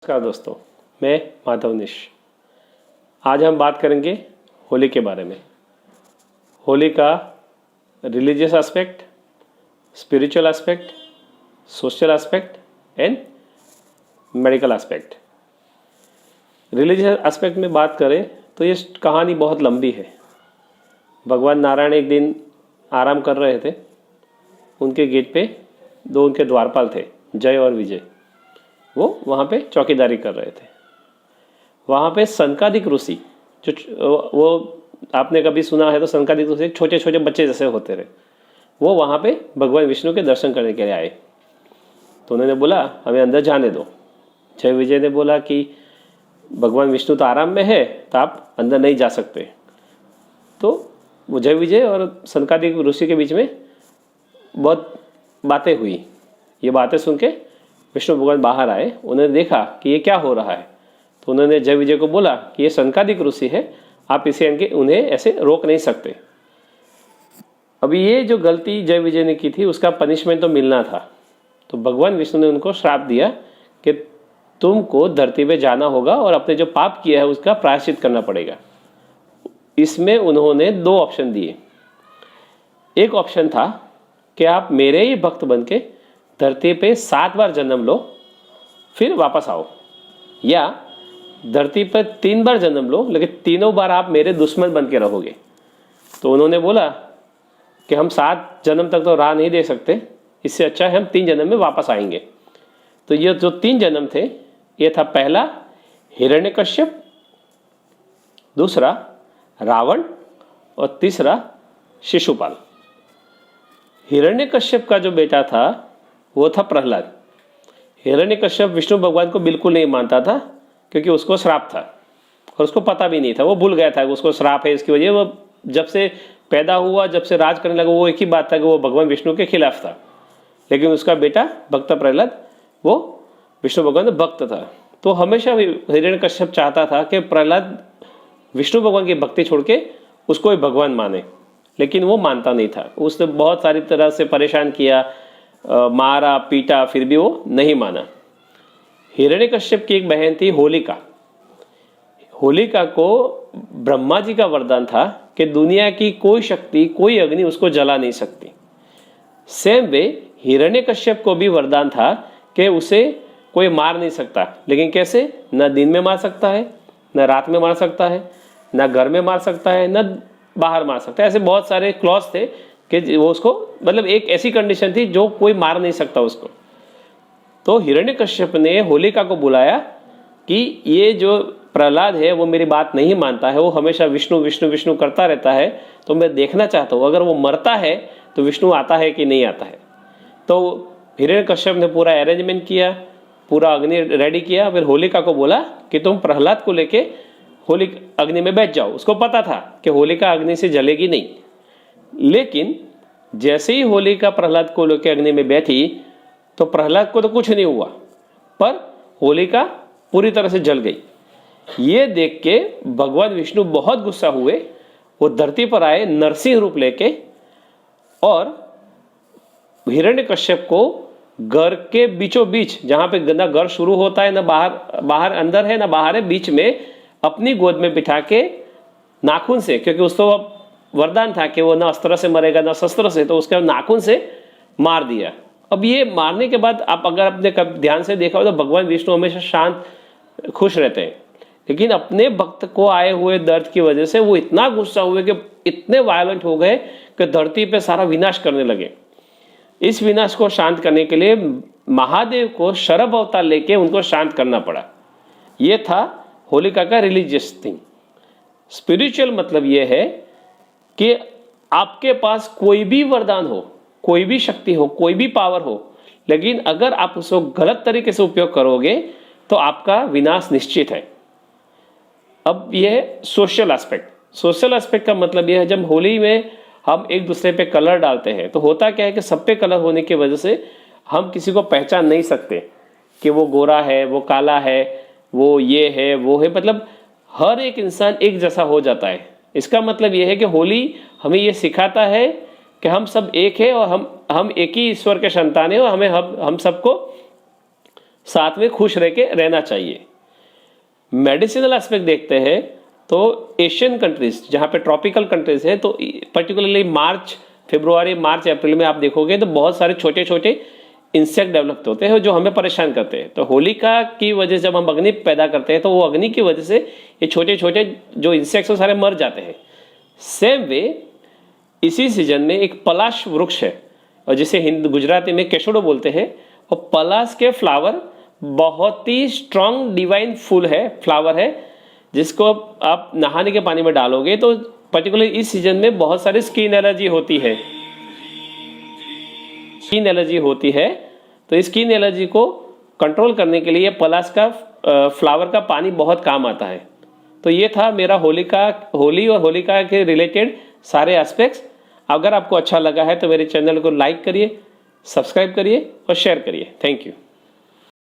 नमस्कार दोस्तों, मैं माधव निश। आज हम बात करेंगे होली के बारे में। होली का religious aspect, spiritual aspect, social aspect and medical aspect. Religious aspect में बात करें तो ये कहानी बहुत लंबी है। भगवान नारायण एक दिन आराम कर रहे थे। उनके गेट पे दो उनके द्वारपाल थे, जय और विजय। वो वहाँ पे चौकीदारी कर रहे थे। वहाँ पे सनकादिक ऋषि, जो वो आपने कभी सुना है तो सनकादिक ऋषि छोटे छोटे बच्चे जैसे होते रहे, वो वहाँ पे भगवान विष्णु के दर्शन करने के लिए आए। तो उन्होंने बोला हमें अंदर जाने दो। जय विजय ने बोला कि भगवान विष्णु तो आराम में है, तो आप अंदर नहीं जा सकते। तो वो जय विजय और सनकादिक ऋषि के बीच में बहुत बातें हुई। ये बातें सुन के विष्णु भगवान बाहर आए। उन्होंने देखा कि ये क्या हो रहा है। तो उन्होंने जय विजय को बोला कि ये सनकादिक ऋषि है, आप इसे उन्हें ऐसे रोक नहीं सकते। अभी ये जो गलती जय विजय ने की थी उसका पनिशमेंट तो मिलना था। तो भगवान विष्णु ने उनको श्राप दिया कि तुमको धरती पे जाना होगा और अपने जो पाप किया है उसका प्रायश्चित करना पड़ेगा। इसमें उन्होंने दो ऑप्शन दिए। एक ऑप्शन था कि आप मेरे ही भक्त बन के धरती पे 7 बार जन्म लो फिर वापस आओ, या धरती पर 3 बार जन्म लो लेकिन तीनों बार आप मेरे दुश्मन बन के रहोगे। तो उन्होंने बोला कि हम 7 जन्म तक तो राह नहीं दे सकते, इससे अच्छा है हम 3 जन्म में वापस आएंगे। तो ये जो 3 जन्म थे, ये था पहला हिरण्यकश्यप, दूसरा रावण और तीसरा शिशुपाल। हिरण्यकश्यप का जो बेटा था वो था प्रहलाद। हिरण्यकश्यप विष्णु भगवान को बिल्कुल नहीं मानता था क्योंकि उसको श्राप था और उसको पता भी नहीं था, वो भूल गया था कि उसको श्राप है। इसकी वजह वो जब से पैदा हुआ, जब से राज करने लगा, वो एक ही बात था कि वो भगवान विष्णु के खिलाफ था। लेकिन उसका बेटा भक्त प्रहलाद वो विष्णु भगवान का भक्त था। तो हमेशा हिरण्यकश्यप चाहता था कि प्रहलाद विष्णु भगवान की भक्ति छोड़ के उसको ही भगवान माने, लेकिन वो मानता नहीं था। उसने बहुत सारी तरह से परेशान किया, मारा पीटा, फिर भी वो नहीं माना। हिरण्यकश्यप की एक बहन थी होलिका। होलिका को ब्रह्मा जी का वरदान था कि दुनिया की कोई शक्ति, कोई अग्नि उसको जला नहीं सकती। सेम वे हिरण्यकश्यप को भी वरदान था कि उसे कोई मार नहीं सकता। लेकिन कैसे? न दिन में मार सकता है, न रात में मार सकता है, न घर में मार सकता है, न बाहर मार सकता है। ऐसे बहुत सारे क्लॉज थे कि वो उसको, मतलब एक ऐसी कंडीशन थी जो कोई मार नहीं सकता उसको। तो हिरण्यकश्यप ने होलिका को बुलाया कि ये जो प्रहलाद है वो मेरी बात नहीं मानता है, वो हमेशा विष्णु विष्णु विष्णु करता रहता है, तो मैं देखना चाहता हूँ अगर वो मरता है तो विष्णु आता है कि नहीं आता है। तो हिरण्यकश्यप ने पूरा अरेंजमेंट किया, पूरा अग्नि रेडी किया। फिर होलिका को बोला कि तुम प्रहलाद को लेके होलिका अग्नि में बैठ जाओ। उसको पता था कि होलिका अग्नि से जलेगी नहीं। लेकिन जैसे ही होलिका प्रहलाद को लेकर अग्नि में बैठी तो प्रहलाद को तो कुछ नहीं हुआ, पर होलिका पूरी तरह से जल गई। ये देख के भगवान विष्णु बहुत गुस्सा हुए। वो धरती पर आए नरसिंह रूप लेके और हिरण्यकश्यप को घर के बीचों बीच, जहां पे ना घर शुरू होता है, ना बाहर अंदर है ना बाहर है, बीच में अपनी गोद में बिठा के नाखून से, क्योंकि उसको वरदान था कि वो ना अस्त्र से मरेगा ना शस्त्र से, तो उसके नाखून से मार दिया। अब ये मारने के बाद आप अगर अपने ध्यान से देखा हो तो भगवान विष्णु हमेशा शांत खुश रहते हैं, लेकिन अपने भक्त को आए हुए दर्द की वजह से वो इतना गुस्सा हुए कि इतने वायलेंट हो गए कि धरती पे सारा विनाश करने लगे। इस विनाश को शांत करने के लिए महादेव को शरभ अवतार लेके उनको शांत करना पड़ा। ये था होलिका का रिलीजियस थिंग। स्पिरिचुअल मतलब ये है कि आपके पास कोई भी वरदान हो, कोई भी शक्ति हो, कोई भी पावर हो, लेकिन अगर आप उसको गलत तरीके से उपयोग करोगे तो आपका विनाश निश्चित है। अब यह सोशल एस्पेक्ट। सोशल एस्पेक्ट का मतलब यह है, जब होली में हम एक दूसरे पे कलर डालते हैं तो होता क्या है कि सब पे कलर होने की वजह से हम किसी को पहचान नहीं सकते कि वो गोरा है, वो काला है, वो ये है, वो है। मतलब हर एक इंसान एक जैसा हो जाता है। इसका मतलब यह है कि होली हमें ये सिखाता है कि हम सब एक है और हम एक ही ईश्वर के संतान हैं और हम सबको साथ में खुश रह के रहना चाहिए। मेडिसिनल एस्पेक्ट देखते हैं तो एशियन कंट्रीज जहाँ पे ट्रॉपिकल कंट्रीज है, तो पर्टिकुलरली मार्च, फरवरी, मार्च, अप्रैल में आप देखोगे तो बहुत सारे छोटे छोटे इंसेक्ट डेवलप होते हैं जो हमें परेशान करते हैं। तो होलिका की वजह से जब हम अग्नि पैदा करते हैं तो वो अग्नि की वजह से ये छोटे छोटे जो इंसेक्ट्स सारे मर जाते हैं। सेम वे इसी सीजन में एक पलाश वृक्ष है और जिसे गुजराती में केशोड़ो बोलते हैं, और पलाश के फ्लावर बहुत ही स्ट्रांग डिवाइन फूल है, फ्लावर है, जिसको आप नहाने के पानी में डालोगे तो पर्टिकुलरली इस सीजन में बहुत सारी स्किन एलर्जी होती है। स्किन एलर्जी होती है तो इस स्किन एलर्जी को कंट्रोल करने के लिए पलाश का फ्लावर का पानी बहुत काम आता है। तो ये था मेरा होली और होलिका के रिलेटेड सारे एस्पेक्ट्स। अगर आपको अच्छा लगा है तो मेरे चैनल को लाइक करिए, सब्सक्राइब करिए और शेयर करिए। Thank you.